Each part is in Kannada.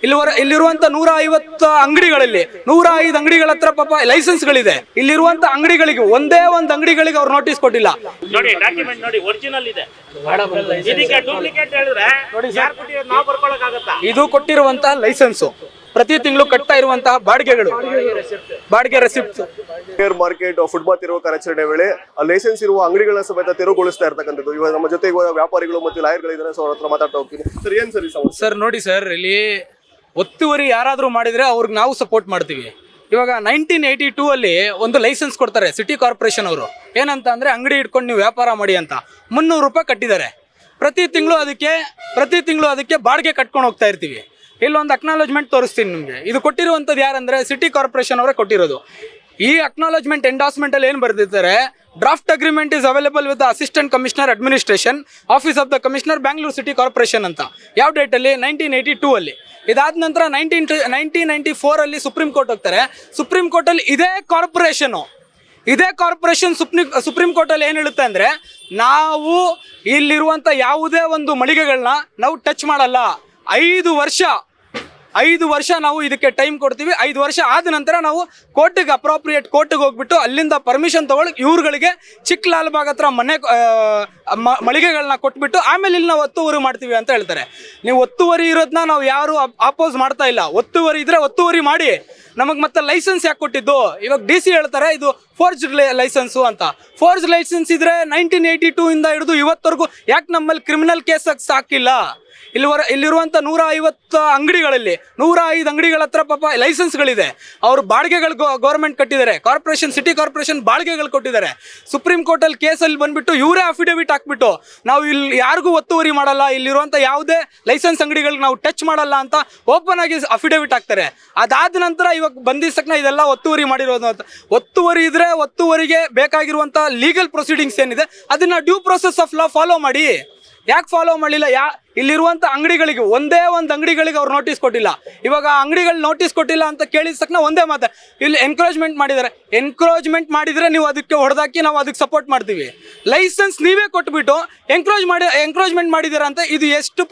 ಇಲ್ಲಿರುವಂತ 150 ಅಂಗಡಿಗಳಲ್ಲಿ 105 ಅಂಗಡಿಗಳ ಹತ್ರ ಪಾಪ ಲೈಸೆನ್ಸ್ಗಳಿದೆ. ಇಲ್ಲಿರುವಂತ ಅಂಗಡಿಗಳಿಗೆ ಒಂದೇ ಒಂದು ಅಂಗಡಿಗಳಿಗೆ ಅವ್ರು ನೋಟಿಸ್ ಕೊಟ್ಟಿಲ್ಲ. ನೋಡಿ ಡಾಕ್ಯುಮೆಂಟ್ ನೋಡಿ, ಒರಿಜಿನಲ್ ಇದೆ. ಇದಕ್ಕೆ ಡೂಪ್ಲಿಕೇಟ್ ಹೇಳಿದ್ರೆ ಯಾರು ಕೊಟ್ಟಿರೋದು ನಾವು ಬರ್ಕೊಳ್ಳೋಕೆ ಆಗುತ್ತಾ? ಇದು ಕೊಟ್ಟಿರುವಂತಹ ಲೈಸೆನ್ಸ್, ಪ್ರತಿ ತಿಂಗಳು ಕಟ್ತಾ ಇರುವಂತಹ ಬಾಡಿಗೆಗಳು, ಬಾಡಿಗೆ ರೆಸಿಪ್ಟ್. ಮಾರ್ಕೆಟ್ ಫುಟ್ಪಾತ್ ಇರುವ ಕಾರ್ಯಾಚರಣೆ ವೇಳೆ ಲೈಸೆನ್ಸ್ ಇರುವ ಅಂಗಡಿಗಳನ್ನ ಸಮೇತ ತೆರವುಗೊಳಿಸ್ತಾ ಇರ್ತಕ್ಕಂಥದ್ದು. ಇವಾಗ ನಮ್ಮ ಜೊತೆ ಇವಾಗ ವ್ಯಾಪಾರಿಗಳು ಮತ್ತು ಲಾಯರ್ಗಳಿದ್ದಾರೆ, ಸೊ ಅವ್ರ ಹತ್ರ ಮಾತಾಡ್ತಾ ಹೋಗ್ತೀನಿ. ಸರ್, ಏನ್ ಸರ್ ಈ ಸಮಸ್ಯೆ? ಸರ್ ನೋಡಿ ಸರ್, ಇಲ್ಲಿ ಒತ್ತುವರಿ ಯಾರಾದ್ರೂ ಮಾಡಿದ್ರೆ ಅವ್ರಿಗೆ ನಾವು ಸಪೋರ್ಟ್ ಮಾಡ್ತೀವಿ. ಇವಾಗ 1982 ಅಲ್ಲಿ ಒಂದು ಲೈಸೆನ್ಸ್ ಕೊಡ್ತಾರೆ ಸಿಟಿ ಕಾರ್ಪೊರೇಷನ್ ಅವರು. ಏನಂತ ಅಂದ್ರೆ ಅಂಗಡಿ ಇಟ್ಕೊಂಡು ನೀವು ವ್ಯಾಪಾರ ಮಾಡಿ ಅಂತ 300 ರೂಪಾಯಿ ಕಟ್ಟಿದ್ದಾರೆ. ಪ್ರತಿ ತಿಂಗಳು ಅದಕ್ಕೆ ಬಾಡಿಗೆ ಕಟ್ಕೊಂಡು ಹೋಗ್ತಾ ಇರ್ತೀವಿ. ಇಲ್ಲೊಂದು ಅಕ್ನಾಲಜ್ಮೆಂಟ್ ತೋರಿಸ್ತೀನಿ ನಿಮಗೆ. ಇದು ಕೊಟ್ಟಿರುವಂಥದ್ದು ಯಾರಂದ್ರೆ ಸಿಟಿ ಕಾರ್ಪೊರೇಷನ್ ಅವರೇ ಕೊಟ್ಟಿರೋದು. ಈ ಅಕ್ನಾಲಜ್ಮೆಂಟ್ ಎಂಡಾಸ್ಮೆಂಟ್ ಅಲ್ಲಿ ಏನು ಬರೆದಿದ್ದಾರೆ, draft agreement is available with assistant commissioner administration office of the commissioner Bangalore city corporation ಅಂತ. ಯಾವ ಡೇಟಲ್ಲಿ? 1982 ಅಲ್ಲಿ. ಇದಾದ ನಂತರ 1994 ಅಲ್ಲಿ ಸುಪ್ರೀಂ ಕೋರ್ಟ್ ಹೋಗ್ತಾರೆ. ಸುಪ್ರೀಂ ಕೋರ್ಟಲ್ಲಿ ಇದೇ ಕಾರ್ಪೊರೇಷನ್ ಸುಪ್ರೀಂ ಕೋರ್ಟಲ್ಲಿ ಏನು ಹೇಳುತ್ತೆ ಅಂದರೆ, ನಾವು ಇಲ್ಲಿರುವಂಥ ಯಾವುದೇ ಒಂದು ಮಳಿಗೆಗಳನ್ನ ನಾವು ಟಚ್ ಮಾಡಲ್ಲ. 5 ವರ್ಷ ನಾವು ಇದಕ್ಕೆ ಟೈಮ್ ಕೊಡ್ತೀವಿ. 5 ವರ್ಷ ಆದ ನಂತರ ನಾವು ಅಪ್ರೋಪ್ರಿಯೇಟ್ ಕೋರ್ಟಿಗೆ ಹೋಗ್ಬಿಟ್ಟು ಅಲ್ಲಿಂದ ಪರ್ಮಿಷನ್ ತಗೊಳ್ಳಿ ಇವ್ರುಗಳಿಗೆ ಚಿಕ್ಕ ಲಾಲ್ಬಾಗ್ ಹತ್ರ ಮಳಿಗೆಗಳನ್ನ ಕೊಟ್ಬಿಟ್ಟು ಆಮೇಲೆ ಇಲ್ಲಿ ನಾವು ಒತ್ತುವರಿ ಮಾಡ್ತೀವಿ ಅಂತ ಹೇಳ್ತಾರೆ. ನೀವು ಒತ್ತುವರಿ ಇರೋದನ್ನ ನಾವು ಯಾರು ಅಪೋಸ್ ಮಾಡ್ತಾ ಇಲ್ಲ. ಒತ್ತುವರಿ ಇದ್ರೆ ಒತ್ತುವರಿ ಮಾಡಿ, ನಮಗೆ ಮತ್ತೆ ಲೈಸೆನ್ಸ್ ಯಾಕೆ ಕೊಟ್ಟಿದ್ದು? ಇವಾಗ DC ಹೇಳ್ತಾರೆ ಇದು ಫೋರ್ಜ್ಡ್ ಲೈಸೆನ್ಸು ಅಂತ. ಫೋರ್ಜ್ ಲೈಸೆನ್ಸ್ ಇದ್ರೆ 1982 ಇಂದ ಹಿಡಿದು ಇವತ್ತವರೆಗೂ ಯಾಕೆ ನಮ್ಮಲ್ಲಿ ಕ್ರಿಮಿನಲ್ ಕೇಸ್ ಹಾಕಿಲ್ಲ? ಇಲ್ಲಿರುವಂಥ 150 ಅಂಗಡಿಗಳಲ್ಲಿ 105 ಅಂಗಡಿಗಳ ಹತ್ರ ಪಾಪ ಲೈಸೆನ್ಸ್ಗಳಿದೆ. ಅವರು ಬಾಡಿಗೆಗಳು ಗೌರ್ಮೆಂಟ್ ಕಟ್ಟಿದ್ದಾರೆ. ಸಿಟಿ ಕಾರ್ಪೊರೇಷನ್ ಬಾಡಿಗೆಗಳು ಕೊಟ್ಟಿದ್ದಾರೆ. ಸುಪ್ರೀಂ ಕೋರ್ಟಲ್ಲಿ ಕೇಸಲ್ಲಿ ಬಂದ್ಬಿಟ್ಟು ಇವರೇ ಅಫಿಡವಿಟ್ ಹಾಕ್ಬಿಟ್ಟು ನಾವು ಇಲ್ಲಿ ಯಾರಿಗೂ ಒತ್ತುವರಿ ಮಾಡಲ್ಲ, ಇಲ್ಲಿರುವಂಥ ಯಾವುದೇ ಲೈಸೆನ್ಸ್ ಅಂಗಡಿಗಳಿಗೆ ನಾವು ಟಚ್ ಮಾಡಲ್ಲ ಅಂತ ಓಪನ್ ಆಗಿ ಅಫಿಡವಿಟ್ ಹಾಕ್ತಾರೆ. ಅದಾದ ನಂತರ ಇವಾಗ ಬಂದಿದ್ದಕ್ಕೆ ಇದೆಲ್ಲ ಒತ್ತುವರಿ ಮಾಡಿರೋದು ಅಂತ. ಒತ್ತುವರಿ ಇದ್ರೆ ಒತ್ತುವರಿಗೆ ಬೇಕಾಗಿರುವಂಥ ಲೀಗಲ್ ಪ್ರೊಸೀಡಿಂಗ್ಸ್ ಏನಿದೆ ಅದನ್ನ due process of law follow ಮಾಡಿ. ಯಾಕೆ ಫಾಲೋ ಮಾಡಲಿಲ್ಲ? ಇಲ್ಲಿರುವಂಥ ಅಂಗಡಿಗಳಿಗೆ ಒಂದೇ ಒಂದು ಅಂಗಡಿಗಳಿಗೆ ಅವ್ರು ನೋಟಿಸ್ ಕೊಟ್ಟಿಲ್ಲ. ಇವಾಗ ಅಂಗಡಿಗಳು ನೋಟಿಸ್ ಕೊಟ್ಟಿಲ್ಲ ಅಂತ ಕೇಳಿದ ತಕ್ಷಣ ಒಂದೇ ಮಾತು, ಇಲ್ಲಿ ಎನ್ಕ್ರೋಚ್ಮೆಂಟ್ ಮಾಡಿದ್ದಾರೆ. ಎನ್ಕ್ರೋಚ್ಮೆಂಟ್ ಮಾಡಿದರೆ ನೀವು ಅದಕ್ಕೆ ಹೊಡೆದಾಕಿ ನಾವು ಅದಕ್ಕೆ ಸಪೋರ್ಟ್ ಮಾಡ್ತೀವಿ. ಲೈಸೆನ್ಸ್ ನೀವೇ ಕೊಟ್ಬಿಟ್ಟು ಎನ್ಕ್ರೋಚ್ಮೆಂಟ್ ಮಾಡಿದ್ದೀರಾ ಅಂತ ಇದು ಎಷ್ಟು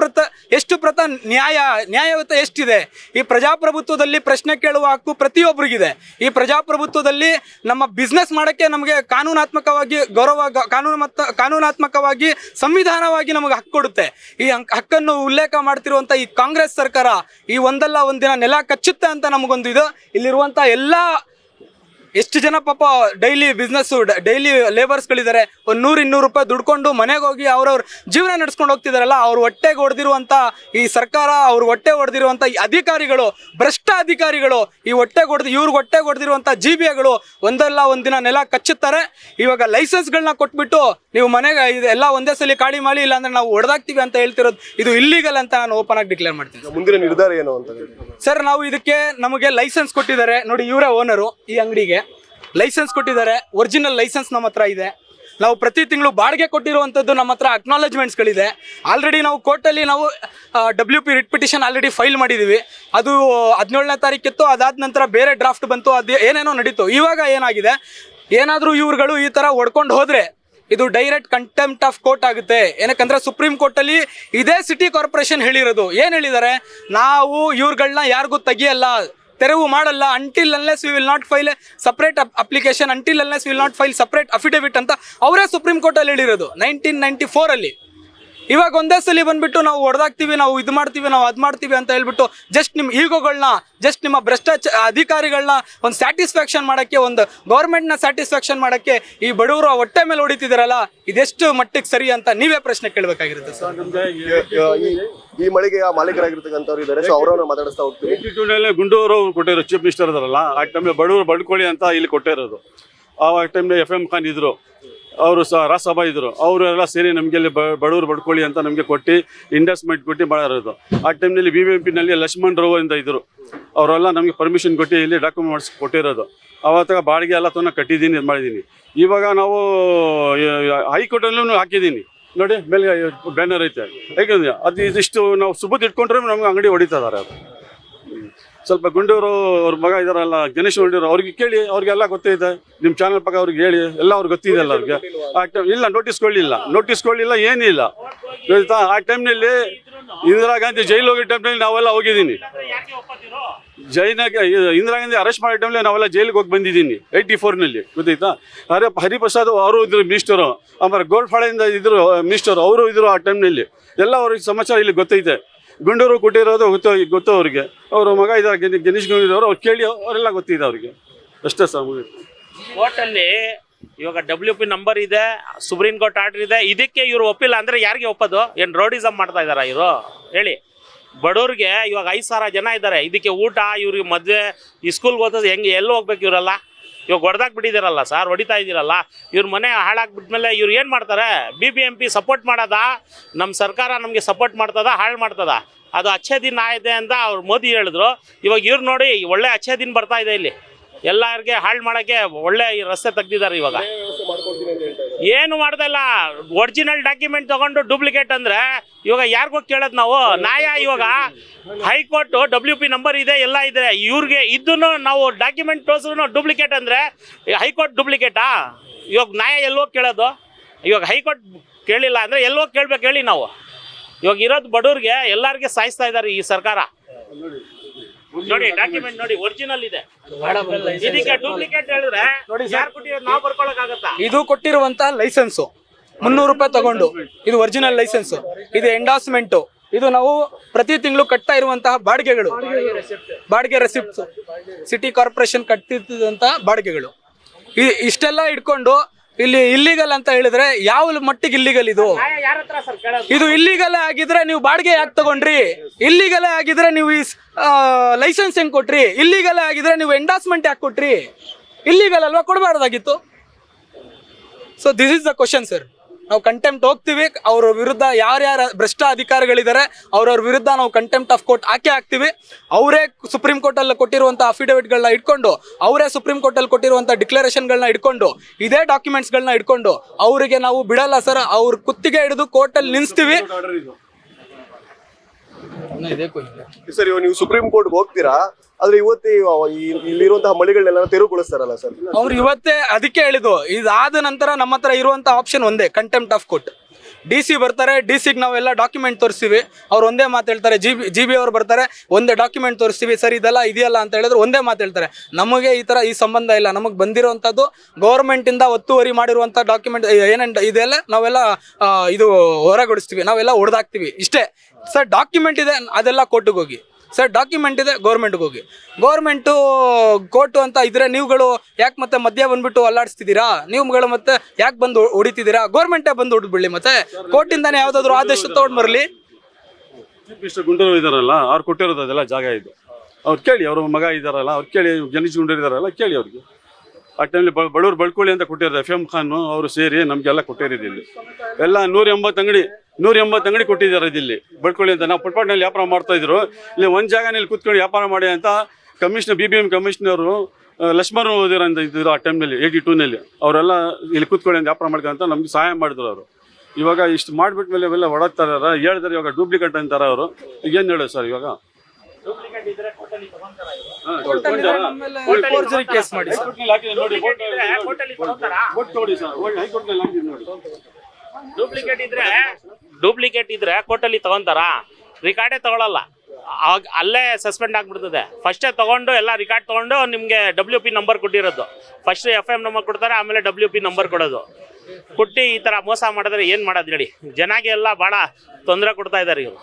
ನ್ಯಾಯಯುತ ಎಷ್ಟಿದೆ? ಈ ಪ್ರಜಾಪ್ರಭುತ್ವದಲ್ಲಿ ಪ್ರಶ್ನೆ ಕೇಳುವ ಹಕ್ಕು ಪ್ರತಿಯೊಬ್ಬರಿಗಿದೆ. ಈ ಪ್ರಜಾಪ್ರಭುತ್ವದಲ್ಲಿ ನಮ್ಮ ಬಿಸ್ನೆಸ್ ಮಾಡೋಕ್ಕೆ ನಮಗೆ ಕಾನೂನಾತ್ಮಕವಾಗಿ ಕಾನೂನಾತ್ಮಕವಾಗಿ ಸಂವಿಧಾನವಾಗಿ ನಮಗೆ ಹಕ್ಕು ಕೊಡುತ್ತೆ. ಈ ಹಕ್ಕನ್ನು ಉಲ್ಲೇಖ ಮಾಡ್ತಿರುವಂಥ ಈ ಕಾಂಗ್ರೆಸ್ ಸರ್ಕಾರ ಈ ಒಂದಲ್ಲ ಒಂದಿನ ನೆಲ ಕಚ್ಚುತ್ತೆ ಅಂತ ನಮಗೊಂದು ಇದು. ಇಲ್ಲಿರುವಂಥ ಎಲ್ಲ ಎಷ್ಟು ಜನ ಪಾಪ ಡೈಲಿ ಲೇಬರ್ಸ್ಗಳಿದ್ದಾರೆ, ಒಂದು 100-200 ರೂಪಾಯಿ ದುಡ್ಕೊಂಡು ಮನೆಗೆ ಹೋಗಿ ಅವ್ರವ್ರ ಜೀವನ ನಡೆಸ್ಕೊಂಡು ಹೋಗ್ತಿದಾರಲ್ಲ, ಅವ್ರ ಹೊಟ್ಟೆಗೆ ಹೊಡೆದಿರುವಂಥ ಈ ಸರ್ಕಾರ, ಅವ್ರ ಹೊಟ್ಟೆ ಹೊಡೆದಿರುವಂಥ ಅಧಿಕಾರಿಗಳು, ಭ್ರಷ್ಟ ಅಧಿಕಾರಿಗಳು, ಇವ್ರಿಗೆ ಹೊಟ್ಟೆಗೆ ಹೊಡೆದಿರುವಂಥ GBAಗಳು ಒಂದಲ್ಲ ಒಂದಿನ ನೆಲ ಕಚ್ಚುತ್ತಾರೆ. ಇವಾಗ ಲೈಸೆನ್ಸ್ಗಳನ್ನ ಕೊಟ್ಬಿಟ್ಟು ನೀವು ಮನೆಗೆ ಇದೆಲ್ಲ ಒಂದೇ ಸಲ ಕಾಳಿ ಮಾಡಿ ಇಲ್ಲ ಅಂದ್ರೆ ನಾವು ಹೊಡೆದಾಕ್ತೀವಿ ಅಂತ ಹೇಳ್ತಿರೋದು ಇದು ಇಲ್ಲಿಗಲ್ ಅಂತ ನಾನು ಓಪನ್ ಆಗಿ ಡಿಕ್ಲೇರ್ ಮಾಡ್ತೀನಿ. ಮುಂದಿನ ನಿರ್ಧಾರ ಏನು ಅಂತ ಸರ್, ನಾವು ನಮಗೆ ಲೈಸೆನ್ಸ್ ಕೊಟ್ಟಿದ್ದಾರೆ ನೋಡಿ, ಇವರೇ ಓನರು. ಈ ಅಂಗಡಿಗೆ ಲೈಸೆನ್ಸ್ ಕೊಟ್ಟಿದ್ದಾರೆ. ಒರಿಜಿನಲ್ ಲೈಸೆನ್ಸ್ ನಮ್ಮ ಹತ್ರ ಇದೆ. ನಾವು ಪ್ರತಿ ತಿಂಗಳು ಬಾಡಿಗೆ ಕೊಟ್ಟಿರುವಂಥದ್ದು ನಮ್ಮ ಹತ್ರ ಅಕ್ನಾಲಜ್ಮೆಂಟ್ಸ್ಗಳಿದೆ. ಆಲ್ರೆಡಿ ನಾವು ಕೋರ್ಟಲ್ಲಿ ನಾವು WP writ petition already file ಮಾಡಿದ್ದೀವಿ. ಅದು 17ನೇ ತಾರೀಕಿತ್ತು. ಅದಾದ ನಂತರ ಬೇರೆ ಡ್ರಾಫ್ಟ್ ಬಂತು, ಅದು ಏನೇನೋ ನಡೀತು. ಇವಾಗ ಏನಾಗಿದೆ, ಏನಾದರೂ ಇವ್ರುಗಳು ಈ ಥರ ಹೊಡ್ಕೊಂಡು ಹೋದರೆ ಇದು ಡೈರೆಕ್ಟ್ ಕಂಟೆಂಪ್ಟ್ ಆಫ್ ಕೋರ್ಟ್ ಆಗುತ್ತೆ. ಏನಕ್ಕಂದ್ರೆ ಸುಪ್ರೀಂ ಕೋರ್ಟಲ್ಲಿ ಇದೇ ಸಿಟಿ ಕಾರ್ಪೊರೇಷನ್ ಹೇಳಿರೋದು. ಏನು ಹೇಳಿದ್ದಾರೆ, ನಾವು ಇವ್ರುಗಳನ್ನ ಯಾರಿಗೂ ತೆಗಿಯಲ್ಲ, ತೆರವು ಮಾಡಲ್ಲ, until unless we will not file A separate application, until unless will not file separate affidavit ಅಂತ ಅವರೇ ಸುಪ್ರೀಂ ಕೋರ್ಟಲ್ಲಿ ಹೇಳಿರೋದು 1994 ಅಲ್ಲಿ. ಇವಾಗ ಒಂದೇ ಸಲ ಬಂದ್ಬಿಟ್ಟು ನಾವು ಹೊಡೆದಾಕ್ತೀವಿ, ನಾವು ಇದು ಮಾಡ್ತೀವಿ, ನಾವು ಅದು ಮಾಡ್ತೀವಿ ಅಂತ ಹೇಳ್ಬಿಟ್ಟು ಜಸ್ಟ್ ನಿಮ್ಮ ಈಗೋಗಳನ್ನ, ಜಸ್ಟ್ ನಿಮ್ಮ ಅಧಿಕಾರಿಗಳನ್ನ ಒಂದು ಸ್ಯಾಟಿಸ್ಫ್ಯಾಕ್ಷನ್ ಮಾಡೋಕ್ಕೆ, ಒಂದು ಗೌರ್ಮೆಂಟ್ನ ಸ್ಯಾಟಿಸ್ಫ್ಯಾಕ್ಷನ್ ಮಾಡೋಕ್ಕೆ ಈ ಬಡವರು ಹೊಟ್ಟೆ ಮೇಲೆ ಹೊಡಿತಿದಾರಲ್ಲ, ಇದೆಷ್ಟು ಮಟ್ಟಿಗೆ ಸರಿ ಅಂತ ನೀವೇ ಪ್ರಶ್ನೆ ಕೇಳಬೇಕಾಗಿರುತ್ತೆ ಸರ್. ಈ ಮಳಿಗೆಯ ಮಾಲೀಕರಾಗಿರ್ತಕ್ಕಂಥವ್ರು ಇದ್ದಾರೆ, ಸೊ ಅವರನ್ನು ಮಾತಾಡಿಸ್ತಾ ಹೋಗ್ತೀವಿ. ಗುಂಡೂರು ಕೊಟ್ಟಿರೋ ಚೀಫ್ ಮಿನಿಸ್ಟರ್ ಇದಾರಲ್ಲ, ಆ ಟೈಮ್ನಲ್ಲಿ ಬಡವರು ಬಡ್ಕೊಳ್ಳಿ ಅಂತ ಇಲ್ಲಿ ಕೊಟ್ಟಿರೋದು. ಆ ಟೈಮ್ನಲ್ಲಿ FM ಖಾನ್ ಇದ್ರು, ಅವರು ರಾಜ್ಯಸಭಾ ಇದ್ರು, ಅವರೆಲ್ಲ ಸೇರಿ ನಮಗೆ ಇಲ್ಲಿ ಬಡವರು ಬಡ್ಕೊಳ್ಳಿ ಅಂತ ನಮಗೆ ಕೊಟ್ಟು ಇಂಡಸ್ಟ್ಮೆಂಟ್ ಕೊಟ್ಟು ಮಾಡಿರೋದು. ಆ ಟೈಮ್ನಲ್ಲಿ BBMPನಲ್ಲಿ ಲಕ್ಷ್ಮಣ್ ರಾವ್ ಅಂತ ಇದ್ರು, ಅವರೆಲ್ಲ ನಮಗೆ ಪರ್ಮಿಷನ್ ಕೊಟ್ಟು ಇಲ್ಲಿ ಡಾಕ್ಯುಮೆಂಟ್ಸ್ ಕೊಟ್ಟಿರೋದು. ಆವಾಗ ಬಾಡಿಗೆ ಎಲ್ಲ ಕಟ್ಟಿದ್ದೀನಿ, ಇದು ಮಾಡಿದ್ದೀನಿ. ಇವಾಗ ನಾವು ಹೈಕೋರ್ಟಲ್ಲೂ ಹಾಕಿದ್ದೀನಿ ನೋಡಿ, ಮೇಲೆ ಬ್ಯಾನರ್ ಐತೆ. ಯಾಕಂದ್ರೆ ಅದು ಇದಿಷ್ಟು ನಾವು ಸುಬುತ್ ಇಟ್ಕೊಂಡ್ರೆ ನಮ್ಗೆ ಅಂಗಡಿ ಹೊಡಿತಿದ್ದಾರೆ. ಅದು ಸ್ವಲ್ಪ ಗುಂಡೂರು ಅವ್ರ ಮಗ ಇದಾರಲ್ಲ, ಗಣೇಶ್ ಗುಂಡೂರು, ಅವ್ರಿಗೆ ಕೇಳಿ, ಅವ್ರಿಗೆಲ್ಲ ಗೊತ್ತಿದೆ. ನಿಮ್ಮ ಚಾನಲ್ ಪಕ್ಕ ಅವ್ರಿಗೆ ಹೇಳಿ, ಎಲ್ಲ ಅವ್ರಿಗೆ ಗೊತ್ತಿದೆ ಅಲ್ಲ ಅವ್ರಿಗೆ. ಆ ಟೈಮ್ ಇಲ್ಲ, ನೋಟಿಸ್ ಕೊಡಲಿಲ್ಲ, ಏನಿಲ್ಲ. ಆ ಟೈಮ್ನಲ್ಲಿ ಇಂದಿರಾ ಗಾಂಧಿ ಜೈಲು ಹೋಗೋ ಟೈಮ್ನಲ್ಲಿ ನಾವೆಲ್ಲ ಹೋಗಿದ್ದೀನಿ. ಯಾಕೆ ಒಪ್ಪತ್ತೀರೋ? ಇಂದಿರಾ ಗಾಂಧಿ ಅರೆಸ್ಟ್ ಮಾಡೋ ಟೈಮ್ನಲ್ಲಿ ನಾವೆಲ್ಲ ಜೈಲಿಗೆ ಹೋಗಿ ಬಂದಿದ್ದೀನಿ 84ನಲ್ಲಿ, ಗೊತ್ತಾಯ್ತಾ? ಹರಿಪ್ರಸಾದ್ ಅವರು ಇದ್ರು ಮಿನಿಸ್ಟರು, ಆಮೇಲೆ ಗೋಲ್ಫಾಳೆಯಿಂದ ಇದ್ರು ಮಿನಿಸ್ಟರ್, ಅವರು ಇದ್ರು ಆ ಟೈಮ್ನಲ್ಲಿ. ಎಲ್ಲ ಅವ್ರಿಗೆ ಸಮಾಚಾರ ಇಲ್ಲಿ ಗೊತ್ತೈತೆ. ಗುಂಡೂರು ಕೊಟ್ಟಿರೋದು ಗೊತ್ತು ಅವ್ರಿಗೆ. ಅವ್ರ ಮಗ ಇದ್ದಾರೆ ಗಣೇಶ್ ಗುಂಡೂರು, ಅವ್ರು ಕೇಳಿ ಅವರೆಲ್ಲ ಗೊತ್ತಿದೆ ಅವ್ರಿಗೆ. ಅಷ್ಟೇ ಸರ್. ಕೋರ್ಟಲ್ಲಿ ಇವಾಗ WP ನಂಬರ್ ಇದೆ, ಸುಪ್ರೀಂ ಕೋರ್ಟ್ ಆರ್ಡರ್ ಇದೆ, ಇದಕ್ಕೆ ಇವ್ರು ಒಪ್ಪಿಲ್ಲ ಅಂದ್ರೆ ಯಾರಿಗೆ ಒಪ್ಪೋದು? ಏನು ರೋಡಿಸಮ್ ಮಾಡ್ತಾ ಇದಾರ ಇವರು? ಹೇಳಿ. ಬಡವ್ರಿಗೆ ಇವಾಗ 5,000 ಜನ ಇದ್ದಾರೆ, ಇದಕ್ಕೆ ಊಟ, ಇವ್ರಿಗೆ ಮದುವೆ, ಈ ಸ್ಕೂಲ್ಗೆ ಓದೋದು ಹೆಂಗೆ, ಎಲ್ಲಿ ಹೋಗ್ಬೇಕು ಇವರೆಲ್ಲ? ಇವಾಗ ಹೊಡೆದಾಕ್ ಬಿಟ್ಟಿದ್ದೀರಲ್ಲ ಸರ್, ಹೊಡಿತಾ ಇದ್ದೀರಲ್ಲ. ಇವ್ರ ಮನೆ ಹಾಳಾಗ್ಬಿಟ್ಮೇಲೆ ಇವ್ರು ಏನು ಮಾಡ್ತಾರೆ? BBMP ಸಪೋರ್ಟ್ ಮಾಡೋದ? ನಮ್ಮ ಸರ್ಕಾರ ನಮಗೆ ಸಪೋರ್ಟ್ ಮಾಡ್ತದ, ಹಾಳು ಮಾಡ್ತದ? ಅದು ಅಚ್ಚೇ ದಿನ ಆಯಿದೆ ಅಂತ ಅವ್ರು ಮೋದಿ ಹೇಳಿದ್ರು. ಇವಾಗ ಇವ್ರು ನೋಡಿ ಒಳ್ಳೆ ಅಚ್ಚೇ ದಿನ ಬರ್ತಾ ಇದೆ ಇಲ್ಲಿ, ಎಲ್ಲರಿಗೆ ಹಾಳು ಮಾಡೋಕ್ಕೆ ಒಳ್ಳೆ ರಸ್ತೆ ತೆಗ್ದಿದ್ದಾರೆ. ಇವಾಗ ಏನು ಮಾಡ್ತಾ ಇಲ್ಲ, ಒರಿಜಿನಲ್ ಡಾಕ್ಯುಮೆಂಟ್ ತಗೊಂಡು ಡೂಪ್ಲಿಕೇಟ್ ಅಂದ್ರೆ ಇವಾಗ ಯಾರಿಗೋಗಿ ಕೇಳೋದು ನಾವು? ನ್ಯಾಯ ಇವಾಗ ಹೈಕೋರ್ಟ್ WP ನಂಬರ್ ಇದೆ, ಎಲ್ಲ ಇದೆ, ಇವ್ರಿಗೆ ಇದನ್ನು ನಾವು ಡಾಕ್ಯುಮೆಂಟ್ ತೋರಿಸಿದ್ರು ಡೂಪ್ಲಿಕೇಟ್ ಅಂದ್ರೆ ಹೈಕೋರ್ಟ್ ಡೂಪ್ಲಿಕೇಟಾ? ಇವಾಗ ನ್ಯಾಯ ಎಲ್ಲೋಗಿ ಕೇಳೋದು? ಇವಾಗ ಹೈಕೋರ್ಟ್ ಕೇಳಿಲ್ಲ ಅಂದ್ರೆ ಎಲ್ಲೋಗಿ ಕೇಳ್ಬೇಕು ಹೇಳಿ ನಾವು? ಇವಾಗ ಇರೋದು ಬಡವ್ರಿಗೆ ಎಲ್ಲರಿಗೆ ಸಾಯಿಸ್ತಾ ಇದ್ದಾರೆ ಈ ಸರ್ಕಾರ. ನೋಡಿ ಡಾಕ್ಯುಮೆಂಟ್ ನೋಡಿ, ಒರಿಜಿನಲ್ ಇದೆ, ಇದಕ್ಕೆ ಡೂಪ್ಲಿಕೇಟ್ ಹೇಳಿದ್ರೆ ಯಾರು ಕೊಟ್ಟಿರೋದು? ನಾವು ಬರ್ಕೊಳಕ್ಕಾಗತ್ತಾ? ಇದು ಕೊಟ್ಟಿರುವಂತಹ ಲೈಸೆನ್ಸು 300 ರೂಪಾಯಿ ತಗೊಂಡು, ಇದು ಒರಿಜಿನಲ್ ಲೈಸೆನ್ಸ್, ಇದು ಎಂಡಾಸ್ಮೆಂಟ್, ಇದು ನಾವು ಪ್ರತಿ ತಿಂಗಳು ಕಟ್ತಾ ಇರುವಂತಹ ಬಾಡಿಗೆಗಳು, ಬಾಡಿಗೆ ರೆಸಿಪ್ಟ್ಸ್, ಸಿಟಿ ಕಾರ್ಪೊರೇಷನ್ ಕಟ್ಟಿದಂತಹ ಬಾಡಿಗೆಗಳು. ಇಷ್ಟೆಲ್ಲ ಇಟ್ಕೊಂಡು ಇಲ್ಲಿ ಇಲ್ಲಿಗಲ್ ಅಂತ ಹೇಳಿದ್ರೆ ಯಾವ ಮಟ್ಟಿಗೆ ಇಲ್ಲಿಗಲ್ ಇದು? ಯಾರ ಹತ್ರ ಸರ್ ಕೇಳೋದು? ಇದು ಇಲ್ಲಿಗಲ್ ಆಗಿದ್ರೆ ನೀವು ಬಾಡಿಗೆ ಯಾಕೆ ತಗೊಂಡ್ರಿ? ಇಲ್ಲಿಗಲ್ ಆಗಿದ್ರೆ ನೀವು ಈ ಲೈಸೆನ್ಸ್ ಹೆಂಗ್ ಕೊಟ್ರಿ? ಇಲ್ಲಿಗಲ್ ಆಗಿದ್ರೆ ನೀವು ಎಂಡಾಸ್ಮೆಂಟ್ ಯಾಕೆ ಕೊಟ್ರಿ? ಇಲ್ಲಿಗಲ್ ಅಲ್ವಾ, ಕೊಡಬಾರ್ದಾಗಿತ್ತು. So this is the question sir. ನಾವು ಕಂಟೆಂಪ್ಟ್ ಹೋಗ್ತೀವಿ, ಅವ್ರ ವಿರುದ್ಧ ಯಾರ್ಯಾರ ಭ್ರಷ್ಟ ಅಧಿಕಾರಿಗಳಿದ್ದಾರೆ ಅವ್ರವ್ರ ವಿರುದ್ಧ ನಾವು ಕಂಟೆಂಪ್ಟ್ ಆಫ್ ಕೋರ್ಟ್ ಹಾಕ್ತೀವಿ. ಅವರೇ ಸುಪ್ರೀಂ ಕೋರ್ಟಲ್ಲಿ ಕೊಟ್ಟಿರುವಂಥ ಅಫಿಡವಿಟ್ಗಳನ್ನ ಇಟ್ಕೊಂಡು, ಅವರೇ ಸುಪ್ರೀಂ ಕೋರ್ಟಲ್ಲಿ ಕೊಟ್ಟಿರುವಂಥ ಡಿಕ್ಲರೇಷನ್ಗಳನ್ನ ಇಟ್ಕೊಂಡು, ಇದೇ ಡಾಕ್ಯುಮೆಂಟ್ಸ್ಗಳನ್ನ ಇಟ್ಕೊಂಡು ಅವರಿಗೆ ನಾವು ಬಿಡಲ್ಲ ಸರ್. ಅವ್ರ ಕುತ್ತಿಗೆ ಹಿಡಿದು ಕೋರ್ಟಲ್ಲಿ ನಿಲ್ಲಿಸ್ತೀವಿ. ಸರ್, ಇವಾಗ ನೀವು ಸುಪ್ರೀಂ ಕೋರ್ಟ್ಗೆ ಹೋಗ್ತೀರಾ, ಆದ್ರೆ ಇವತ್ತೇ ಇಲ್ಲಿರುವಂತಹ ಮಳಿಗಳನ್ನೆಲ್ಲ ತೆರವುಗೊಳಿಸ್ತಾರಲ್ಲ ಸರ್? ಅವ್ರು ಇವತ್ತೇ ಅದಕ್ಕೆ ಹೇಳಿದ್ದು. ಇದಾದ ನಂತರ ನಮ್ಮ ಹತ್ರ ಇರುವಂತ ಆಪ್ಷನ್ ಒಂದೇ, ಕಂಟೆಂಪ್ಟ್ ಆಫ್ ಕೋರ್ಟ್. DC ಬರ್ತಾರೆ, DC-ಗೆ ನಾವೆಲ್ಲ ಡಾಕ್ಯುಮೆಂಟ್ ತೋರಿಸ್ತೀವಿ, ಅವ್ರು ಒಂದೇ ಮಾತು ಹೇಳ್ತಾರೆ. GB ಅವ್ರು ಬರ್ತಾರೆ, ಒಂದೇ ಡಾಕ್ಯುಮೆಂಟ್ ತೋರಿಸ್ತೀವಿ, ಸರ್ ಇದೆಲ್ಲ ಇದೆಯಲ್ಲ ಅಂತ ಹೇಳಿದ್ರೆ ಒಂದೇ ಮಾತು ಹೇಳ್ತಾರೆ, ನಮಗೆ ಈ ಸಂಬಂಧ ಇಲ್ಲ, ನಮಗೆ ಬಂದಿರುವಂಥದ್ದು ಗೌರ್ಮೆಂಟಿಂದ ಒತ್ತುವರಿ ಮಾಡಿರುವಂಥ ಡಾಕ್ಯುಮೆಂಟ್ ಏನೇನು ಇದೆಲ್ಲ ನಾವೆಲ್ಲ ಇದು ಹೊರಗೊಡಿಸ್ತೀವಿ, ನಾವೆಲ್ಲ ಹೊಡೆದಾಕ್ತೀವಿ, ಇಷ್ಟೇ ಸರ್. ಡಾಕ್ಯುಮೆಂಟ್ ಇದೆ ಅದೆಲ್ಲ ಕೋರ್ಟಿಗೆ ಹೋಗಿ ಸರ್, ಡಾಕ್ಯುಮೆಂಟ್ ಇದೆ ಗೌರ್ಮೆಂಟ್ಗೆ ಹೋಗಿ. ಗೌರ್ಮೆಂಟು ಕೋರ್ಟು ಅಂತ ಇದ್ರೆ ನೀವುಗಳು ಯಾಕೆ ಮತ್ತೆ ಮಧ್ಯ ಬಂದ್ಬಿಟ್ಟು ಅಲ್ಲಾಡಿಸ್ತಿದ್ದೀರಾ? ನೀವುಗಳು ಮತ್ತೆ ಯಾಕೆ ಬಂದು ಹೊಡಿತಿದ್ದೀರಾ? ಗೌರ್ಮೆಂಟೇ ಬಂದು ಹೊಡ್ಬಿಡ್ಲಿ, ಮತ್ತೆ ಕೋರ್ಟಿಂದಾನೆ ಯಾವುದಾದ್ರು ಆದೇಶ ತಗೊಂಡು ಬರಲಿ. ಚೀಫ್ ಮಿನಿಸ್ಟರ್ ಗುಂಡೂರು ಇದಾರಲ್ಲ, ಅವ್ರು ಕೊಟ್ಟಿರೋದು ಅದೆಲ್ಲ ಜಾಗ ಇದು. ಅವ್ರು ಕೇಳಿ, ಅವ್ರ ಮಗ ಇದ್ದಾರಲ್ಲ ಅವ್ರು ಕೇಳಿ, ಗಣೇಶ್ ಗುಂಡೂರು ಇದಾರಲ್ಲ ಕೇಳಿ ಅವ್ರಿಗೆ. ಆ ಟೈಮಲ್ಲಿ ಬಡವ್ರು ಬಳ್ಕೊಳ್ಳಿ ಅಂತ ಕೊಟ್ಟಿರೋದು FM ಖಾನ್ ಅವರು ಸೇರಿ ನಮಗೆಲ್ಲ ಕೊಟ್ಟಿರೋದು. ಇಲ್ಲಿ ಎಲ್ಲ 180 ಅಂಗಡಿ ಕೊಟ್ಟಿದ್ದಾರೆ ಇಲ್ಲಿ ಬಳ್ಕೊಳ್ಳಿ ಅಂತ. ನಾವು ಪುಟ್ಪಟ್ನಲ್ಲಿ ವ್ಯಾಪಾರ ಮಾಡ್ತಾ ಇದ್ರು, ಇಲ್ಲಿ ಒಂದು ಜಾಗನಲ್ಲಿ ಕೂತ್ಕೊಂಡು ವ್ಯಾಪಾರ ಮಾಡಿ ಅಂತ BBM ಕಮಿಷನರು ಲಕ್ಷ್ಮಣ್ ಓದಿರ ಅಂತ ಇದ್ದರು ಆ ಟೈಮ್ನಲ್ಲಿ 82ನಲ್ಲಿ. ಅವರೆಲ್ಲ ಇಲ್ಲಿ ಕೂತ್ಕೊಳ್ಳಿ ಅಂತ ವ್ಯಾಪಾರ ಮಾಡ್ಕೊಂತ ನಮ್ಗೆ ಸಹಾಯ ಮಾಡಿದ್ರು ಅವರು. ಇವಾಗ ಇಷ್ಟು ಮಾಡಿಬಿಟ್ಟ ಮೇಲೆ ಅವೆಲ್ಲ ಹೊಡಕ್ತಾರೆ, ಹೇಳಿದ್ರೆ ಇವಾಗ ಡೂಪ್ಲಿಕೇಟ್ ಅಂತಾರೆ ಅವರು. ಏನು ಹೇಳೋದು ಸರ್? ಇವಾಗ ಡೂಪ್ಲಿಕೇಟ್ ಇದ್ರೆ ಕೋರ್ಟಲ್ಲಿ ತಗೊಂತಾರ? ರಿಕಾರ್ಡೇ ತಗೊಳಲ್ಲ, ಅಲ್ಲೇ ಸಸ್ಪೆಂಡ್ ಆಗ್ಬಿಡ್ತದೆ. ಫಸ್ಟೇ ತಗೊಂಡು ಎಲ್ಲ ರಿಕಾರ್ಡ್ ತಗೊಂಡು ನಿಮಗೆ WP ನಂಬರ್ ಕೊಟ್ಟಿರೋದು. ಫಸ್ಟ್ FM ನಂಬರ್ ಕೊಡ್ತಾರೆ, ಆಮೇಲೆ WP ನಂಬರ್ ಕೊಡೋದು. ಕೊಟ್ಟು ಈ ಥರ ಮೋಸ ಮಾಡಿದ್ರೆ ಏನು ಮಾಡೋದು ಹೇಳಿ? ಜನಗೆ ಎಲ್ಲ ಭಾಳ ತೊಂದರೆ ಕೊಡ್ತಾ ಇದ್ದಾರೆ ಇವರು.